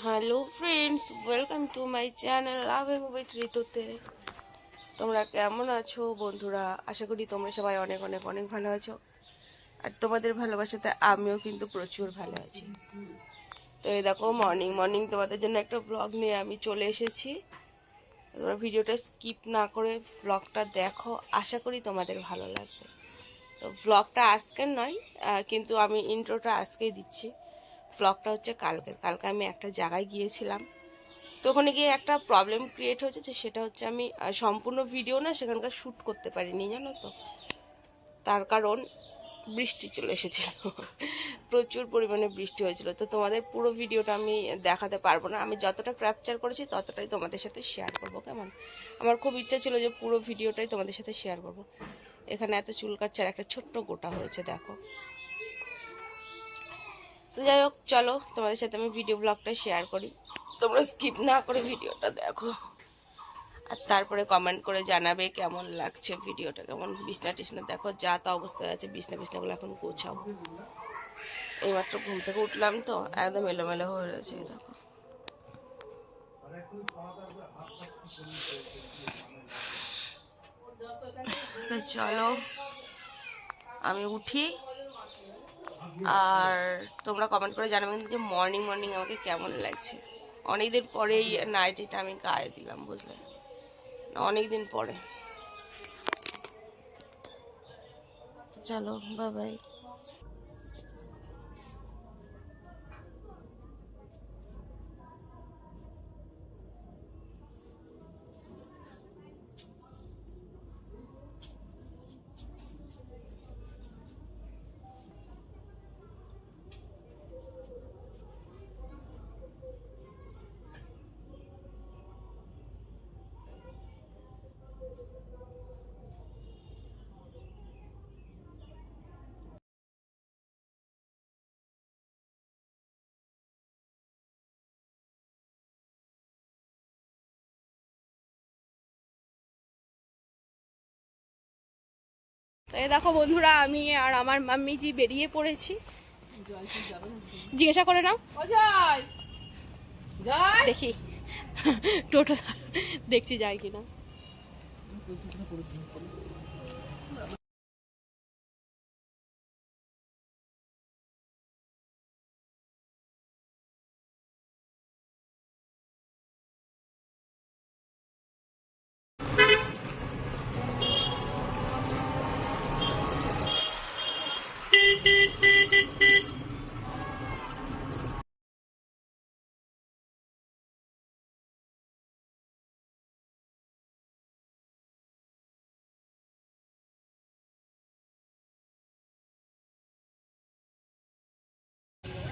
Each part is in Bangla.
Hello friends, welcome to my channel loving with ঋতুতে। তোমরা কেমন আছো বন্ধুরা? আশা করি তোমরা সবাই অনেক অনেক অনেক ভালো আছো। আর তোমাদের ভালোবাসাতে আমিও কিন্তু প্রচুর ভালো আছি। তো এই দেখো, মর্নিং মর্নিং তোমাদের জন্য একটা ব্লগ নিয়ে আমি চলে এসেছি। তোমরা ভিডিওটা স্কিপ না করে ব্লগটা দেখো, আশা করি তোমাদের ভালো লাগবে। তো ব্লগটা আজকের নয়, কিন্তু আমি ইন্ট্রোটা আজকেই দিচ্ছি। ব্লগটা হচ্ছে কালকে আমি একটা জায়গায় গিয়েছিলাম। তো ওখানে গিয়ে একটা প্রবলেম ক্রিয়েট হয়েছে, যে সেটা হচ্ছে আমি সম্পূর্ণ ভিডিও না সেখানকার শ্যুট করতে পারিনি, জানো তো। তার কারণ বৃষ্টি চলে এসেছিল প্রচুর পরিমাণে বৃষ্টি হয়েছিল। তো তোমাদের পুরো ভিডিওটা আমি দেখাতে পারবো না, আমি যতটা ক্যাপচার করেছি ততটাই তোমাদের সাথে শেয়ার করবো। কেমন? আমার খুব ইচ্ছা ছিল যে পুরো ভিডিওটাই তোমাদের সাথে শেয়ার করব। এখানে এত চুলকাচ্ছার একটা ছোট্ট গোটা হয়েছে, দেখো। তো যাই হোক, চলো তোমাদের সাথে আমি ভিডিও ব্লগটা শেয়ার করি। তোমরা স্কিপ না করে ভিডিওটা দেখো, আর তারপরে কমেন্ট করে জানাবে কেমন লাগছে ভিডিওটা। কেমন বিছনা টিছনা দেখো, যা তা অবস্থায় আছে, বিছনাগুলো এখন গোছাও। এইমাত্র ঘুম থেকে উঠলাম তো একদম এলোমেলো হয়ে রয়েছে, দেখো। তো চলো আমি উঠি, আর তোমরা কমেন্ট করে জানাবেন যে মর্নিং মর্নিং আমাকে কেমন লাগছে। অনেকদিন পরেই নাইটিটা আমি গায়ে দিলাম, বুঝলে, অনেকদিন পরে। চলো, বাই বাই। তো এই দেখো বন্ধুরা, আমি আর আমার মাম্মিজি বেরিয়ে পড়েছি। জিজ্ঞাসা করে নাও, দেখি টোটো দেখছি যায় কিনা।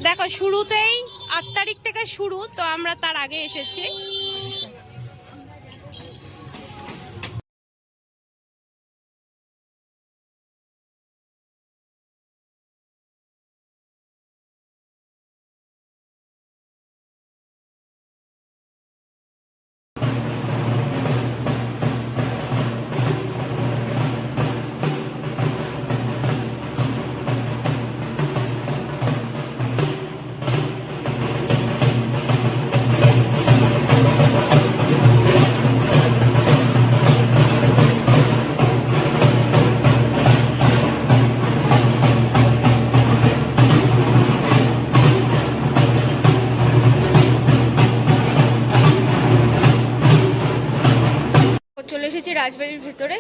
দেখো, শুরুতেই 8 তারিখ থেকে শুরু, তো আমরা তার আগে এসেছি। চলে এসেছি রাজবাড়ির ভিতরে।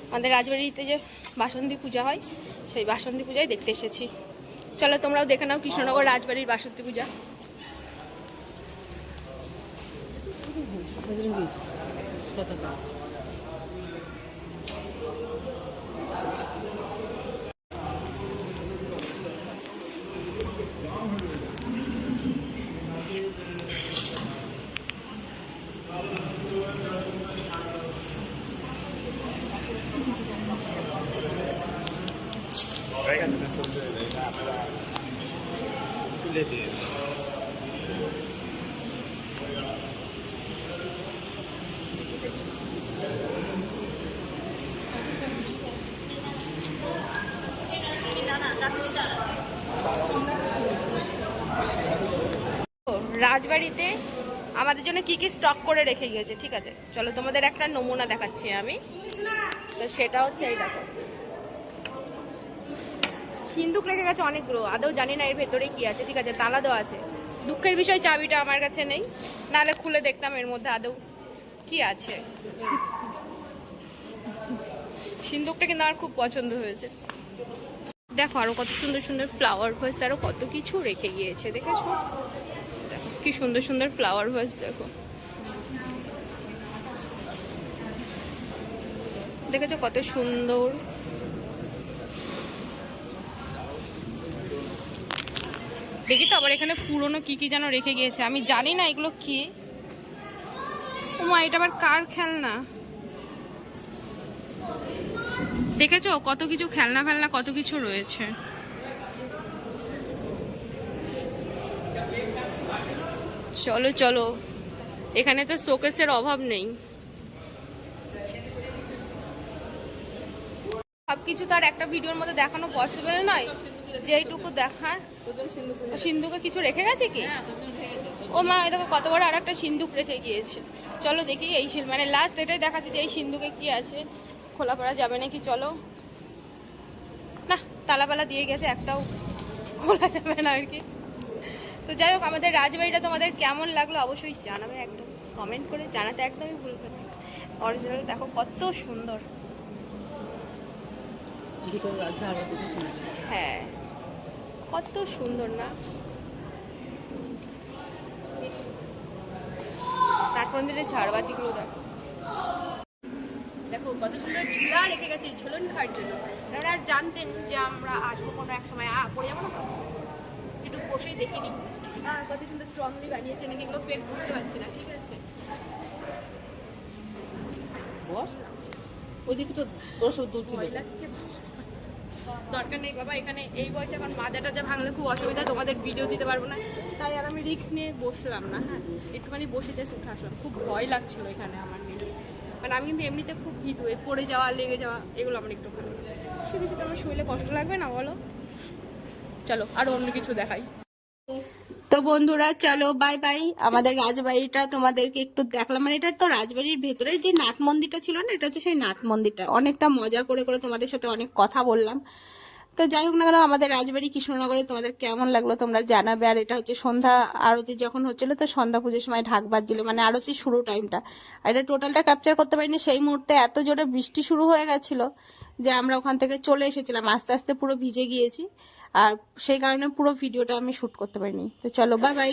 আমাদের রাজবাড়িতে যে বাসন্তী পূজা হয়, সেই বাসন্তী পূজায় দেখতে এসেছি। চলো তোমরাও দেখে নাও কৃষ্ণনগর রাজবাড়ির বাসন্তী পূজা। তুলে দিয়ে রাজবাড়িতে আমাদের জন্য কি কি স্টক করে রেখে গিয়েছে, ঠিক আছে চলো তোমাদের একটা নমুনা দেখাচ্ছি আমি। তো সেটা হচ্ছে এই দেখো, সিন্দুক রেখে গেছে অনেকগুলো, আদৌ জানি না এর ভেতরে কি আছে, ঠিক আছে তালা দেওয়া আছে। দুঃখের বিষয় চাবিটা আমার কাছে নেই, নাহলে খুলে দেখতাম এর মধ্যে আদৌ কি আছে। সিন্দুকটা কিন্তু আমার খুব পছন্দ হয়েছে। দেখো আরো কত সুন্দর সুন্দর ফ্লাওয়ার ভাস, আরো কত কিছু রেখে গিয়েছে, দেখেছো দেখো কি সুন্দর সুন্দর ফ্লাওয়ার ভাস, দেখো দেখেছো কত সুন্দর। দেখি তো আবার এখানে পুরনো কি কি যেন রেখে গিয়েছে, আমি জানি না এগুলো কি। ও মা, এটা আবার কার খেলনা? দেখেছো কত কিছু খেলনা ফেলনা কত কিছু রয়েছে। চলো চলো, এখানে তো শোকেসের অভাব নেই। সবকিছু তো আর একটা ভিডিওর মধ্যে দেখানো পসিবল নয়, যেইটুকু দেখা। সিন্ধুকে কিছু রেখে গেছে কি? ও মা, দেখো কত বড় আর একটা সিন্ধুক রেখে গিয়েছে। চলো দেখি এই মানে লাস্ট এটাই দেখাচ্ছে যে এই সিন্ধুকে কি আছে, খোলা পড়া যাবে নাকি। চলো না, তালাপালা দিয়ে গেছে, একটাও খোলা যাবে না আর কি। তো যাই হোক, আমাদের রাজবাড়িটা তোমাদের কেমন লাগলো অবশ্যই জানাবে, একদম কমেন্ট করে জানাতে একদমই ভুলবে না। অরিজিনাল দেখো কত সুন্দর। হ্যাঁ কত সুন্দর না, নাট মন্দিরের ঝাড়বাতিগুলো দেখো, দেখো কত সুন্দর ঝুলা রেখে গেছে ঝুলন খাওয়ার জন্য। আপনারা আর জানতেন যে আমরা আসবো কোনো এক সময়, পড়ে যাবো না, একটু বসেই দেখিনি। কত সুন্দর স্ট্রংলি বানিয়েছে, নাকি এগুলো ফেক বুঝতে পারছি না, ঠিক আছে। ওইদিকে তো বসে তুলছিল, ভয় লাগছে। দরকার নেই বাবা, এখানে এই বয়সে এখন মাজা টাজা ভাঙলে খুব অসুবিধা, তোমাদের ভিডিও দিতে পারবো না, তাই আর আমি রিস্ক নিয়ে বসলাম না। হ্যাঁ একটুখানি বসে চেয়ে উঠে আসলাম, খুব ভয় লাগছিল এখানে আমার নিজে। মানে আমি কিন্তু এমনিতে খুব ভীতু, পড়ে যাওয়া লেগে যাওয়া এগুলো আমার একটু ভালো। শুধু শুধু আমার শরীরে কষ্ট লাগবে না বলো। চলো আরো অন্য কিছু দেখাই। তো বন্ধুরা চলো বাই বাই। আমাদের রাজবাড়িটা তোমাদেরকে একটু দেখলাম, মানে এটা তো রাজবাড়ির ভেতরের যে নাট মন্দিরটা ছিল না, এটা হচ্ছে সেই নাট মন্দিরটা। অনেকটা মজা করে করে তোমাদের সাথে অনেক কথা বললাম। তো যাই হোক না কেন, আমাদের রাজবাড়ি কৃষ্ণনগরে তোমাদের কেমন লাগলো তোমরা জানাবে। আর এটা হচ্ছে সন্ধ্যা আরতি যখন হচ্ছিল, তো সন্ধ্যা পুজোর সময় ঢাক বাজছিল, মানে আরতি শুরু টাইমটা। আর এটা টোটালটা ক্যাপচার করতে পারিনি, সেই মুহূর্তে এত জোরে বৃষ্টি শুরু হয়ে গেছিল যে আমরা ওখান থেকে চলে এসেছিলাম, আস্তে আস্তে পুরো ভিজে গিয়েছি। আর সেই কারণে পুরো ভিডিওটা আমি শুট করতে পারিনি। তো চলো বাই বাই।